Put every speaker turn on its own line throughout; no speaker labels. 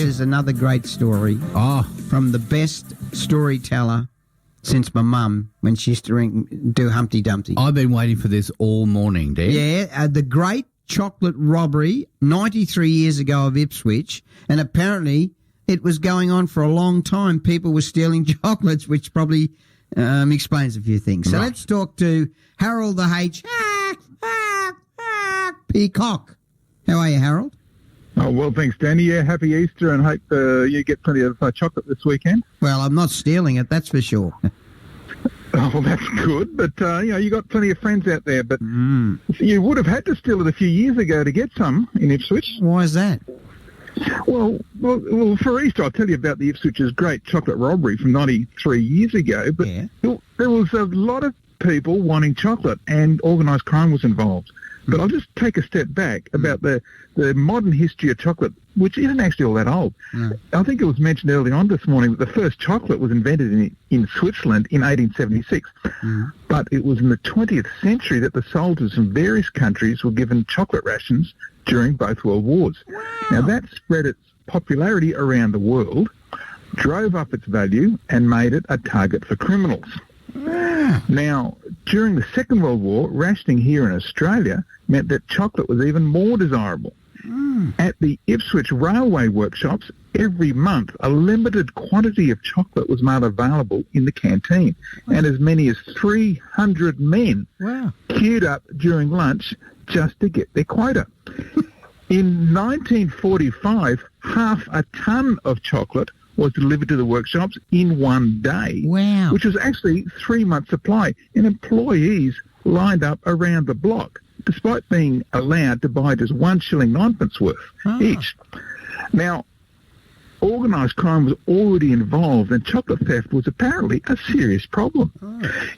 Here's another great story from the best storyteller since my mum when she used to do Humpty Dumpty.
I've been waiting for this all morning, Dad.
Yeah, the Great Chocolate Robbery, 93 years ago of Ipswich, and apparently it was going on for a long time. People were stealing chocolates, which probably explains a few things. So let's talk to Harold the H. Peacock. How are you, Harold?
Oh, well, thanks, Danny. Yeah, happy Easter, and hope you get plenty of chocolate this weekend.
Well, I'm not stealing it, that's for sure.
Oh, well, that's good, but, you got plenty of friends out there, but you would have had to steal it a few years ago to get some in Ipswich.
Why is that?
Well, for Easter, I'll tell you about the Ipswich's Great Chocolate Robbery from 93 years ago, but there was a lot of people wanting chocolate, and organised crime was involved. But I'll just take a step back about the modern history of chocolate, which isn't actually all that old. I think it was mentioned early on this morning that the first chocolate was invented in Switzerland in 1876. But it was in the 20th century that the soldiers from various countries were given chocolate rations during both World Wars. Wow. Now, that spread its popularity around the world, drove up its value, and made it a target for criminals. Now, during the Second World War, rationing here in Australia meant that chocolate was even more desirable. At the Ipswich railway workshops, every month a limited quantity of chocolate was made available in the canteen, and as many as 300 men queued up during lunch just to get their quota. In 1945, half a tonne of chocolate was delivered to the workshops in one day, which was actually 3 months' supply, and employees lined up around the block, despite being allowed to buy just 1 shilling 9pence worth each. Now, organised crime was already involved, and chocolate theft was apparently a serious problem.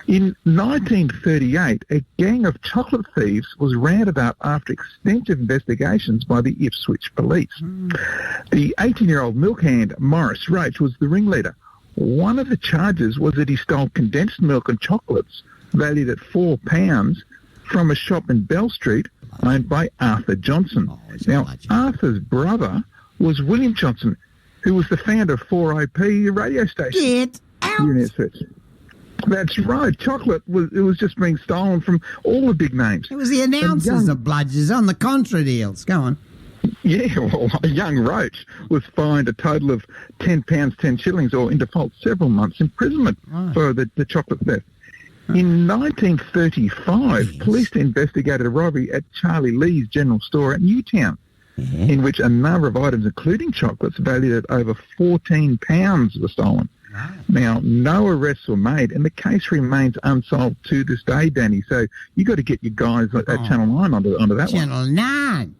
In 1938, a gang of chocolate thieves was rounded up after extensive investigations by the Ipswich police. The 18-year-old milk hand, Morris Roach, was the ringleader. One of the charges was that he stole condensed milk and chocolates valued at £4 from a shop in Bell Street owned by Arthur Johnson. Now, Arthur's brother was William Johnson, who was the founder of 4OP radio station.
Get out!
That's right. Chocolate was just being stolen from all the big names.
It was the announcers of bludgers on the contra deals. Go on.
Yeah, well, a young Roach was fined a total of £10, 10 shillings, or in default several months imprisonment for the chocolate theft. In 1935, police investigated a robbery at Charlie Lee's General Store at Newtown, in which a number of items, including chocolates, valued at over £14 were stolen. Now, no arrests were made, and the case remains unsolved to this day, Danny. So you got to get your guys at Channel 9 onto that
Channel 9.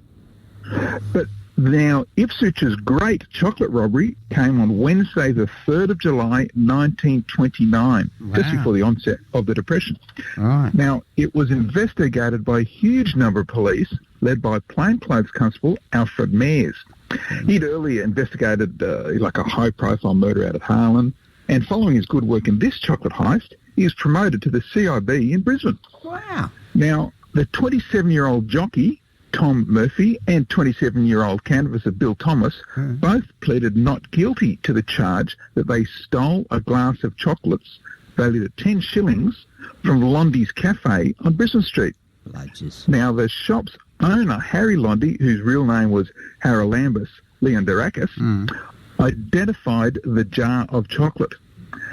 But now, Ipswich's Great Chocolate Robbery came on Wednesday, the 3rd of July, 1929, just before the onset of the Depression. Now, it was investigated by a huge number of police, led by plainclothes constable Alfred Mayers. He'd earlier investigated like a high-profile murder out at Harlan, and following his good work in this chocolate heist, he was promoted to the CIB in Brisbane. Now, the 27-year-old jockey, Tom Murphy, and 27-year-old canvasser Bill Thomas both pleaded not guilty to the charge that they stole a glass of chocolates valued at 10 shillings from Londy's Cafe on Brisbane Street. Now, the shop's owner, Harry Londy, whose real name was Haralambus Leondarakis, identified the jar of chocolate.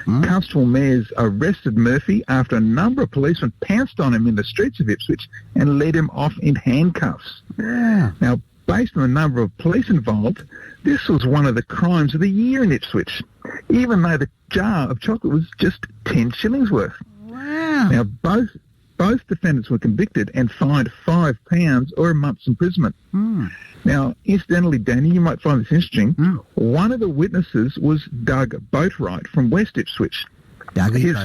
Constable Mayers arrested Murphy after a number of policemen pounced on him in the streets of Ipswich and led him off in handcuffs. Now, based on the number of police involved, this was one of the crimes of the year in Ipswich, even though the jar of chocolate was just 10 shillings worth. Now, both defendants were convicted and fined £5 or a month's imprisonment. Now, incidentally, Danny, you might find this interesting. One of the witnesses was Doug Boatwright from West Ipswich. Dougie's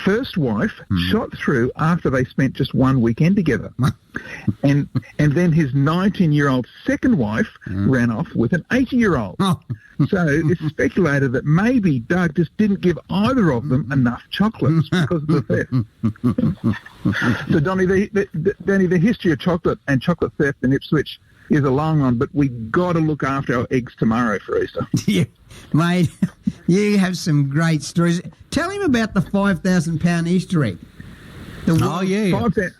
first wife shot through after they spent just one weekend together. and then his 19-year-old second wife ran off with an 80-year-old. So it's speculated that maybe Doug just didn't give either of them enough chocolates because of the theft. So, Donny, the history of chocolate and chocolate theft in Ipswich is a long one, but we got to look after our eggs tomorrow for Easter.
Yeah, mate, you have some great stories. Tell him about the £5,000 Easter egg.
Yeah,
5,000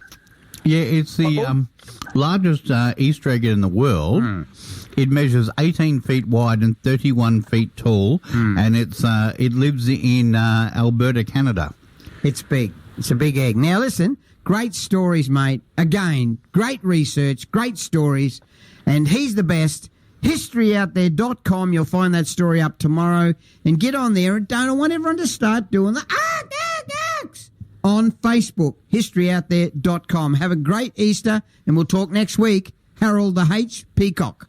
yeah. It's the largest Easter egg in the world. It measures 18 feet wide and 31 feet tall, and it lives in Alberta, Canada.
It's big. It's a big egg. Now, listen, great stories, mate. Again, great research, great stories, and he's the best. HistoryOutThere.com. You'll find that story up tomorrow. And get on there. And I want everyone to start doing the on Facebook, HistoryOutThere.com. Have a great Easter, and we'll talk next week. Harold the H. Peacock.